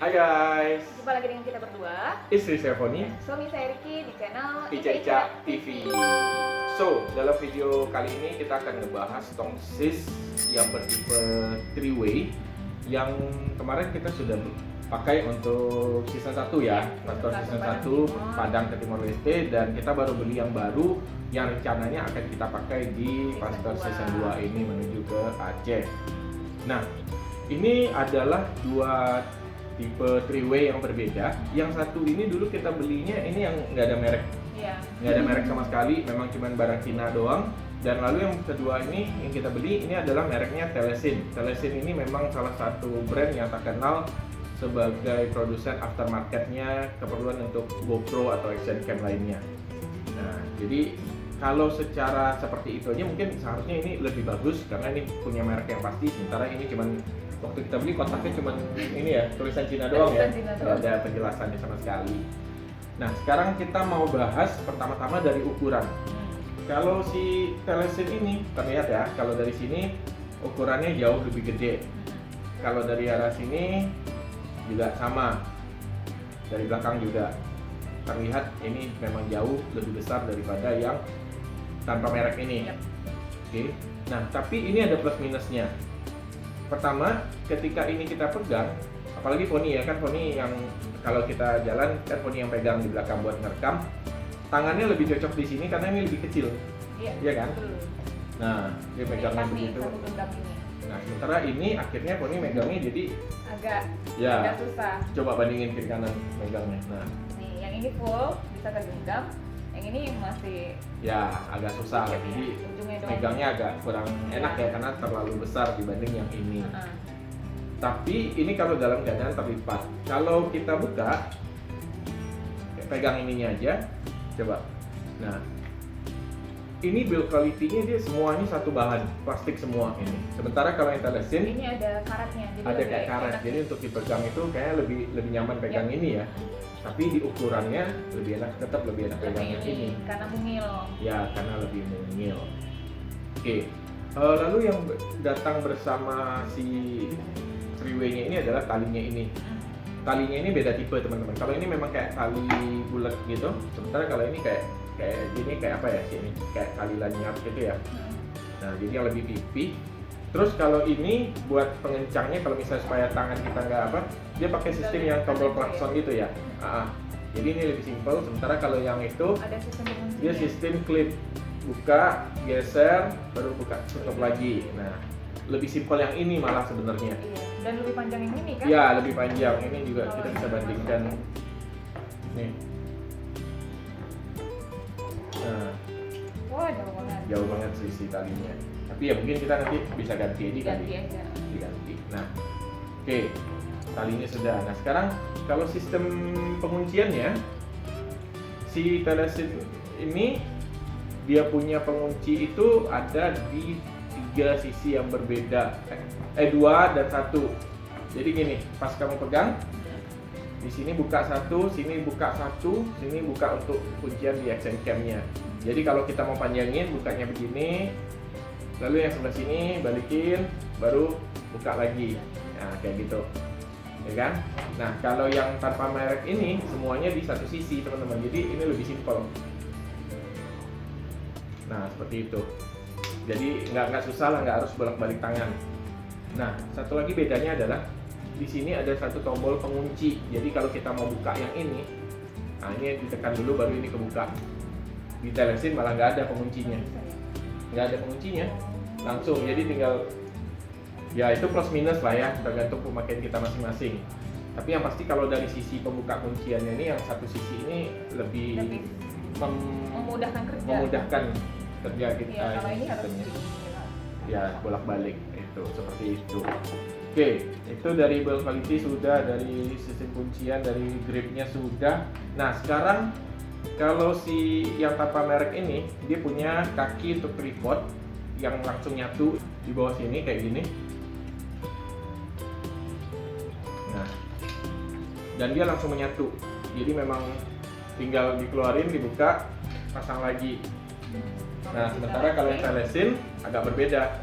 Hai guys, Jumpa lagi dengan kita berdua, istri saya Foni, suami saya Ricky di channel Ica TV. So, dalam video kali ini kita akan ngebahas tongsis yang bertipe 3-way yang kemarin kita sudah pakai untuk season 1 ya, pastor season 1 Padang ke Timor Leste, dan kita baru beli yang baru yang rencananya akan kita pakai di pastor season 2 ini menuju ke Aceh. Nah, ini adalah dua tipe 3-way yang berbeda. Yang satu ini dulu kita belinya ini yang nggak ada merek, nggak ada merek sama sekali, memang cuma barang Cina doang. Dan lalu yang kedua ini yang kita beli ini adalah mereknya Telesin. Telesin ini memang salah satu brand yang terkenal sebagai produsen aftermarketnya keperluan untuk GoPro atau action cam lainnya. Nah, jadi kalau secara seperti itu aja mungkin seharusnya ini lebih bagus karena ini punya merek yang pasti. Sementara ini cuman waktu kita beli kotaknya cuman ini ya, tulisan Cina doang ya, nggak ada penjelasannya sama sekali. Nah, sekarang kita mau bahas pertama-tama dari ukuran. Kalau si Telesin ini terlihat ya, kalau dari sini ukurannya jauh lebih gede. Kalau dari arah sini juga sama, dari belakang juga terlihat ini memang jauh lebih besar daripada yang tanpa merek ini. Oke. Nah, tapi ini ada plus minusnya. Pertama, ketika ini kita pegang, apalagi Foni ya, kan Foni yang kalau kita jalan kan Foni yang pegang di belakang buat ngerekam, tangannya lebih cocok di sini karena ini lebih kecil. Iya kan? Betul. Nah, dia pegangnya begitu. Nah, sementara ini akhirnya Foni megangnya jadi agak susah. Coba bandingin kiri kanan megangnya. Nah, nih yang ini full bisa kegenggam, yang ini masih ya agak susah lah. Jadi megangnya agak kurang enak ya karena terlalu besar dibanding yang ini. Tapi ini kalau dalam keadaan terlipat. Kalau kita buka, pegang ininya aja, coba. Nah, ini build quality-nya dia semuanya satu bahan, plastik semua ini. Sementara kalau yang Telesin ini ada karetnya, jadi ada kayak karet. Jadi untuk dipegang itu kayak lebih nyaman pegang ini ya. Tapi di ukurannya lebih enak, tetap lebih enak pegang yang ini. Karena mungil. Ya, karena lebih mungil. Oke. Lalu yang datang bersama si 3-way-nya ini adalah talinya ini. Talinya ini beda tipe teman-teman. Kalau ini memang kayak tali bulat gitu. Sementara kalau ini kayak gini, kayak apa ya sini? Kayak tali lanyard gitu ya. Nah, jadi yang lebih pipih. Terus kalau ini buat pengencangnya, kalau misalnya supaya tangan kita nggak apa, dia pakai sistem yang tombol klakson gitu ya. Jadi ini lebih simpel. Sementara kalau yang itu ada dia sistem klip, buka, geser, baru buka, tutup lagi. Nah, lebih simpel yang ini malah sebenarnya. Iya. Dan lebih panjang yang ini kan? Ya, lebih panjang. Ini juga kita bisa bandingkan. Nih. Nah, Wah, jauh banget. jauh banget sisi talinya. Tapi ya mungkin kita nanti bisa ganti ini kali. Ganti aja. Diganti. Nah, oke. Talinya sudah. Nah, sekarang kalau sistem pengunciannya, si Telesin ini dia punya pengunci itu ada di 3 sisi yang berbeda. 2 dan 1. Jadi gini, pas kamu pegang, di sini buka 1, sini buka 1, sini buka untuk kuncian di action cam-nya. Jadi kalau kita mau panjangin, bukanya begini, lalu yang sebelah sini balikin, baru buka lagi. Nah, kayak gitu, ya kan? Nah, kalau yang tanpa merek ini semuanya di satu sisi teman-teman, jadi ini lebih simpel. Nah, seperti itu. Jadi nggak susah lah, nggak harus bolak-balik tangan. Nah, satu lagi bedanya adalah di sini ada satu tombol pengunci. Jadi kalau kita mau buka yang ini, nah ini ditekan dulu baru ini kebuka. Di Telesin malah nggak ada penguncinya, nggak ada penguncinya, langsung. Jadi tinggal, ya itu plus minus lah ya, tergantung pemakaian kita masing-masing. Tapi yang pasti kalau dari sisi pembuka kunciannya ini, yang satu sisi ini lebih memudahkan kerja kita. Ya, kalau ini harus ya bolak-balik itu seperti itu. Oke, itu dari build quality sudah, dari sistem kuncian, dari gripnya sudah. Nah, sekarang kalau si yang tanpa merek ini, dia punya kaki untuk tripod yang langsung nyatu di bawah sini kayak gini. Nah, dan dia langsung menyatu. Jadi memang tinggal dikeluarin, dibuka, pasang lagi. Nah, sementara kalau yang Telesin agak berbeda.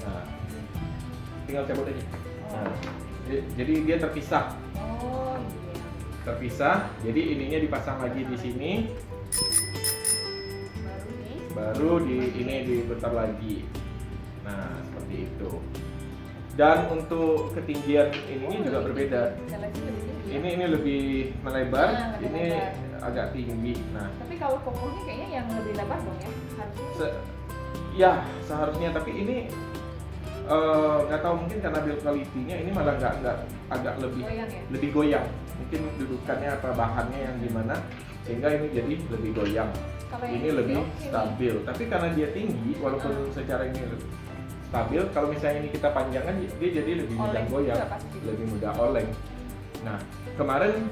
Nah, tinggal cabut aja. Nah, Jadi dia terpisah. Oh iya. Terpisah. Jadi ininya dipasang lagi di sini. Baru ini diputar lagi. Nah, seperti itu. Dan untuk ketinggian ininya juga berbeda. Ini lebih melebar, Nah, lebih ini lebar. agak tinggi. Nah, Tapi kalau kokohnya kayaknya yang lebih lebar dong ya, harusnya. ya seharusnya, tapi ini nggak tahu, mungkin karena build quality-nya ini malah nggak agak lebih Goyang ya? lebih goyang. Mungkin dudukannya apa bahannya yang gimana sehingga ini jadi lebih goyang. Kalau yang Ini lebih oke nih. stabil. Tapi karena dia tinggi, walaupun secara ini stabil, kalau misalnya ini kita panjangkan dia jadi lebih mudah Oleng goyang, juga pasti. lebih mudah oleng. Nah, kemarin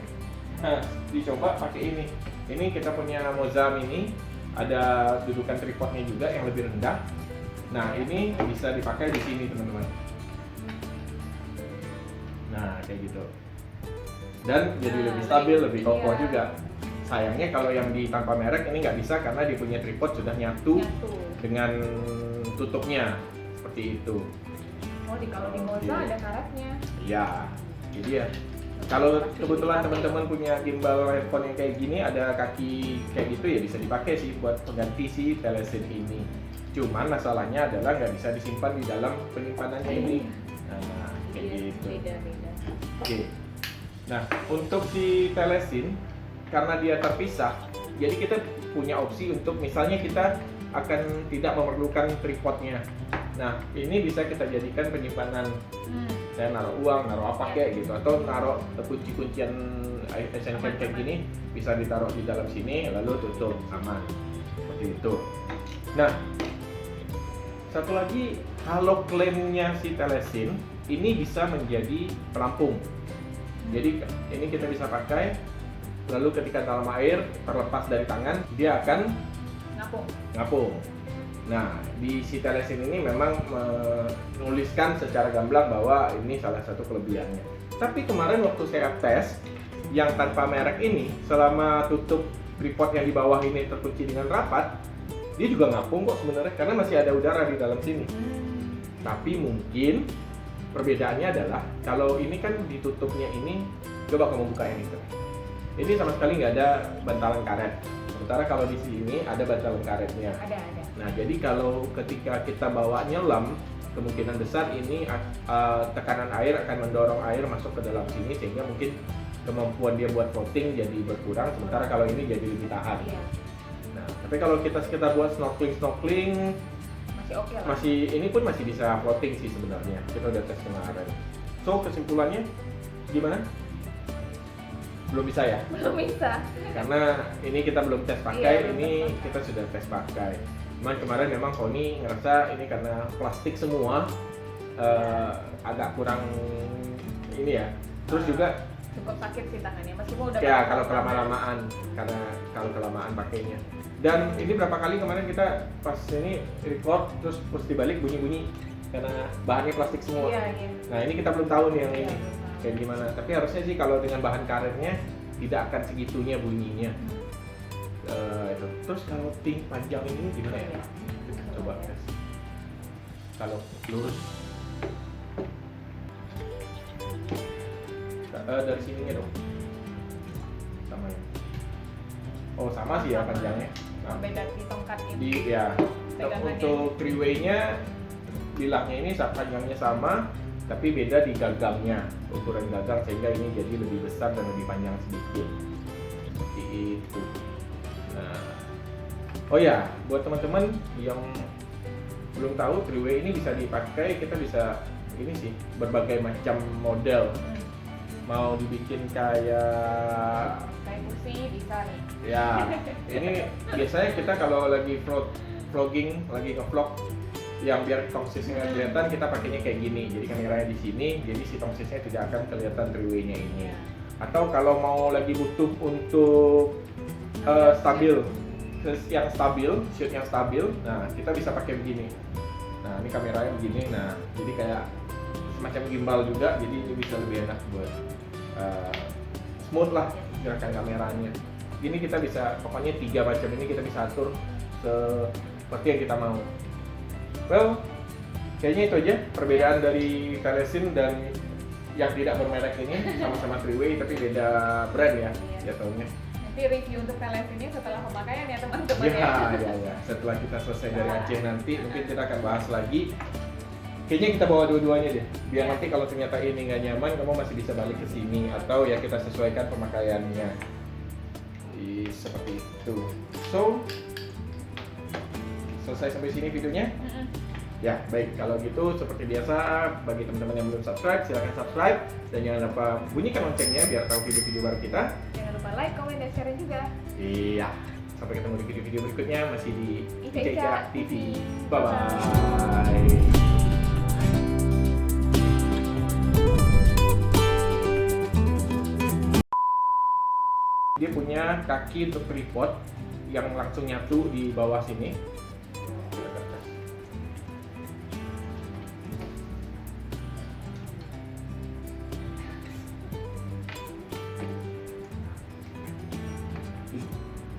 dicoba pakai ini. Ini kita punya Moza Mini, ada dudukan tripodnya juga yang lebih rendah. Nah, ini bisa dipakai di sini, teman-teman. Nah, kayak gitu. Dan jadi lebih stabil, lebih kokoh iya. juga. Sayangnya kalau yang di tanpa merek ini nggak bisa karena dia punya tripod sudah nyatu dengan tutupnya seperti itu. Oh, kalau di Moza Oke. ada karetnya. Iya, jadi ya. Kalau kebetulan teman-teman punya gimbal handphone yang kayak gini, ada kaki kayak gitu ya bisa dipakai sih buat pengganti si Telesin ini. Cuman masalahnya adalah nggak bisa disimpan di dalam penyimpanannya ini. Nah, kayak Iya, gitu. beda-beda. Oke. Nah, untuk si Telesin karena dia terpisah, jadi kita punya opsi untuk misalnya kita akan tidak memerlukan tripodnya. Nah, ini bisa kita jadikan penyimpanan. Saya naruh uang, naruh apa kayak gitu, atau naruh kunci-kuncian essential kayak gini bisa ditaruh di dalam sini lalu tutup aman seperti itu. Nah, satu lagi, kalau klaimnya si Telesin ini bisa menjadi pelampung. Jadi ini kita bisa pakai, lalu ketika dalam air terlepas dari tangan dia akan ngapung. Nah, di si Telesin ini memang menuliskan secara gamblang bahwa ini salah satu kelebihannya. Tapi kemarin waktu saya tes yang tanpa merek ini, selama tutup tripod yang di bawah ini terkunci dengan rapat, dia juga ngapung kok sebenarnya karena masih ada udara di dalam sini. Tapi mungkin perbedaannya adalah kalau ini kan ditutupnya ini, coba kamu buka ini tuh. Ini sama sekali nggak ada bantalan karet. Sementara kalau di sini ada bantalan karetnya. Ada. Nah, jadi kalau ketika kita bawa nyelam, kemungkinan besar ini tekanan air akan mendorong air masuk ke dalam sini sehingga mungkin kemampuan dia buat floating jadi berkurang. Sementara kalau ini jadi lebih tahan. Iya. Nah, tapi kalau kita sekitar buat snorkeling Masih oke lah. ini pun masih bisa floating sih sebenarnya. Kita udah tes kemarin. So, kesimpulannya gimana? Belum bisa ya? Belum bisa. Karena ini kita belum tes pakai, Iya, belum ini tes pakai. kita sudah tes pakai. Cuman kemarin memang Sony ngerasa ini karena plastik semua agak kurang ini ya. Terus juga Cukup sakit sih tangannya, meskipun udah ya pakai kalau sama. kelamaan karena kalau kelamaan pakainya. Dan ini berapa kali kemarin kita pas ini record terus dibalik bunyi-bunyi karena bahannya plastik semua. Iya. Nah, ini kita belum tahu nih yang Iya, ini belum tahu. kayak gimana. Tapi harusnya sih kalau dengan bahan karetnya tidak akan segitunya bunyinya. Itu. Terus kalau ting panjang ini gimana ya? Kita coba tes. Kalau lurus dari sininya dong. Sama ya. Oh, sama sih ya panjangnya. Nah, Beda di tongkat ini. di ya Pegangannya. untuk three-way-nya bilangnya ini panjangnya sama tapi beda di gagangnya, ukuran gagang sehingga ini jadi lebih besar dan lebih panjang sedikit seperti itu. Nah, oh ya, buat teman-teman yang belum tahu three-way ini bisa dipakai, kita bisa ini sih berbagai macam model. Mau dibikin kayak kursi bisa nih. ya, ini biasanya kita kalau lagi vlogging, lagi nge-vlog yang biar tongsisnya kelihatan kita pakainya kayak gini. Jadi kameranya di sini, jadi si tongsisnya tidak akan kelihatan three-way-nya ini. Atau kalau mau lagi butuh untuk stabil, shoot yang stabil, nah kita bisa pakai begini. Nah, ini kameranya begini, nah jadi kayak semacam gimbal juga, jadi ini bisa lebih enak buat smooth lah gerakan kameranya. Ini kita bisa, pokoknya 3 macam ini kita bisa atur seperti yang kita mau. Well, kayaknya itu aja perbedaan dari Telesin dan yang tidak bermerek ini sama-sama three-way tapi beda brand ya jatuhnya. Nanti review untuk Teles ini setelah pemakaian ya teman-teman Ya. Setelah kita selesai dari Aceh nanti mungkin kita akan bahas lagi. Kayaknya kita bawa dua-duanya deh. Biar nanti kalau ternyata ini nggak nyaman, kamu masih bisa balik ke sini atau ya kita sesuaikan pemakaiannya. Seperti itu. So, selesai sampai sini videonya. Ya, baik. Kalau gitu seperti biasa, bagi teman-teman yang belum subscribe, silahkan subscribe dan jangan lupa bunyikan loncengnya biar tahu video-video baru kita. Jangan lupa like, komen, dan share juga. Iya. Sampai ketemu di video-video berikutnya masih di Ica TV. TV. Bye-bye. Dia punya kaki untuk tripod yang langsung nyatu di bawah sini.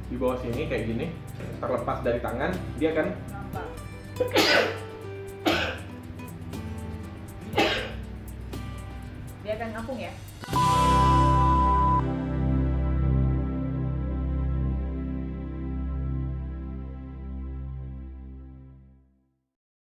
Di bawah sini kayak gini, terlepas dari tangan, dia kan Nampak. Dia akan ngapung ya.